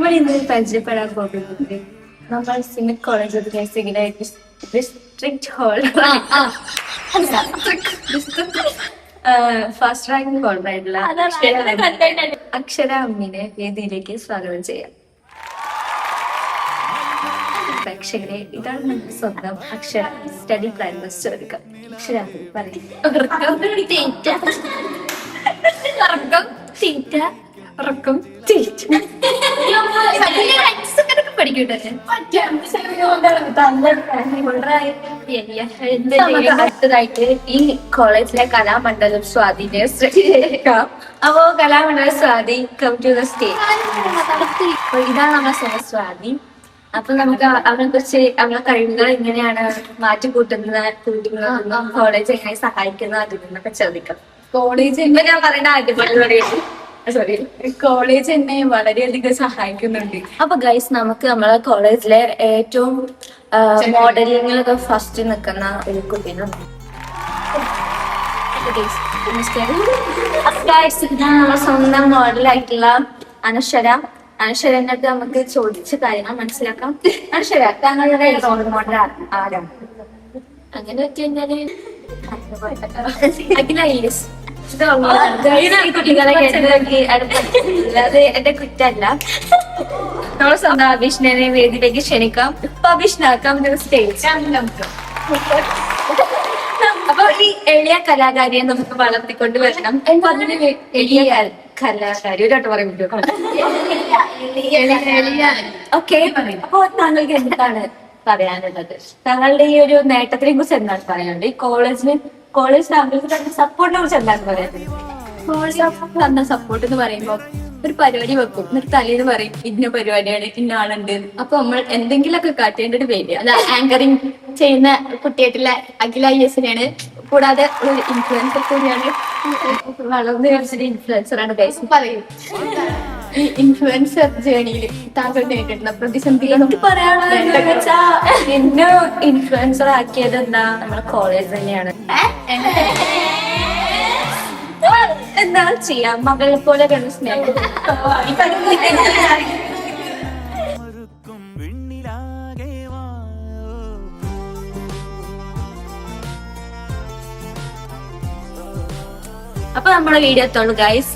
നമ്മൾ ഇന്ന് പരിചയപ്പെടാൻ പോകുന്നത് നമ്മൾ സിമിത് കോളേജ് ഓഫ് നഴ്സിംഗിലെ ഡിസ്ട്രിക്ട് ഫസ്റ്റ് റാങ്ക് ഹോൾഡറായിട്ടുള്ള അക്ഷര അമ്മിനെ വേദിയിലേക്ക് സ്വാഗതം ചെയ്യാം. പ്രേക്ഷകരെ, ഇതാണ് നമ്മുടെ സ്വന്തം അക്ഷര സ്റ്റഡി പ്ലാൻ ബസ് എടുക്കാം. അക്ഷര പറയും അടുത്തതായിട്ട് ഈ കോളേജിലെ കലാമണ്ഡലം സ്വാധീനെ അപ്പോ Kalamandalam Swadhi come to the stage. അപ്പൊ ഇതാണ് നമ്മുടെ സ്വന്തം സ്വാധി. അപ്പൊ നമുക്ക് അവനെ കുറിച്ച് അവരുടെ കഴിവുകൾ എങ്ങനെയാണ് കൂട്ടുന്നതും കോളേജ് എങ്ങനെ സഹായിക്കുന്നത് അതിൽ നിന്നൊക്കെ ചോദിക്കാം. കോളേജ് ഞാൻ പറയേണ്ട ആദ്യം സോറി, കോളേജ് എന്നെ വളരെയധികം സഹായിക്കുന്നുണ്ട്. അപ്പൊ ഗൈസ്, നമുക്ക് നമ്മളെ കോളേജിലെ ഏറ്റവും മോഡലിങ്ങിലൊക്കെ ഫസ്റ്റ് നിൽക്കുന്ന ഒരു കുട്ടീനെ നമ്മുടെ സ്വന്തം മോഡലായിട്ടുള്ള അനശ്വരന്റെ അടുത്ത് നമുക്ക് ചോദിച്ച കാര്യങ്ങൾ മനസ്സിലാക്കാം. അനശ്വര, താങ്കളുടെ റോൾ മോഡൽ ആരാണ്? അങ്ങനെ വെച്ച് കഴിഞ്ഞാല് കുട്ടികളെ അത് എന്റെ കുറ്റല്ല. നമ്മളെ സ്വന്തം അഭിഷ്ണനെ വേദിയിലേക്ക് ക്ഷണിക്കാം. അപ്പൊ അഭിഷ്ണാക്കാം സ്റ്റേജ്. അപ്പൊ ഈ എളിയ കലാകാരിയെ നമുക്ക് വളർത്തിക്കൊണ്ട് വരണം. അതിന് എളിയ കലാകാരി ഒരാട്ട് പറയാൻ പറ്റുമോ? ഓക്കെ. അപ്പൊ താങ്കൾക്ക് എന്താണ് പറയാനുള്ളത്? താങ്കളുടെ ഈ ഒരു നേട്ടത്തിനെ കുറിച്ച് എന്താണ് പറയാനുള്ളത്? ഈ കോളേജ് താങ്കൾക്ക് തന്ന സപ്പോർട്ടിനെ കുറിച്ച് എന്താണ് പറയാനുള്ളത്? കോളേജ് തന്ന സപ്പോർട്ട് എന്ന് പറയുമ്പോ ഒരു പരിപാടി വെക്കും, എന്നിട്ട് തലേന്ന് പറയും ഇന്ന പരിപാടിയാണ്, ഇന്ന ആളുണ്ട്. അപ്പൊ നമ്മൾ എന്തെങ്കിലുമൊക്കെ കാട്ടേണ്ടത് വരിക. അത് ആങ്കറിങ് ചെയ്യുന്ന കുട്ടിയായിട്ടുള്ള അഖില IS-നെയാണ്. കൂടാതെ ഒരു ഇൻഫ്ലുവൻസർ കൂടിയാണ്. വളർന്നു കഴിച്ചൊരു ഇൻഫ്ലുവൻസറാണ് ഗൈസ്. പറയും ഈ ഇൻഫ്ലുവൻസർ ജേണിയിൽ താങ്കൾ നേരിട്ടുള്ള പ്രതിസന്ധികളും പറയാനുള്ളത് വെച്ചാ എന്നെ ഇൻഫ്ലുവൻസർ ആക്കിയത് എന്താ നമ്മുടെ കോളേജ് തന്നെയാണ്. എന്താ ചെയ്യാം, മകളെ പോലെ കണ്ട് സ്നേഹം. അപ്പൊ നമ്മളെ വീഡിയോ എത്തുള്ളൂ ഗൈസ്.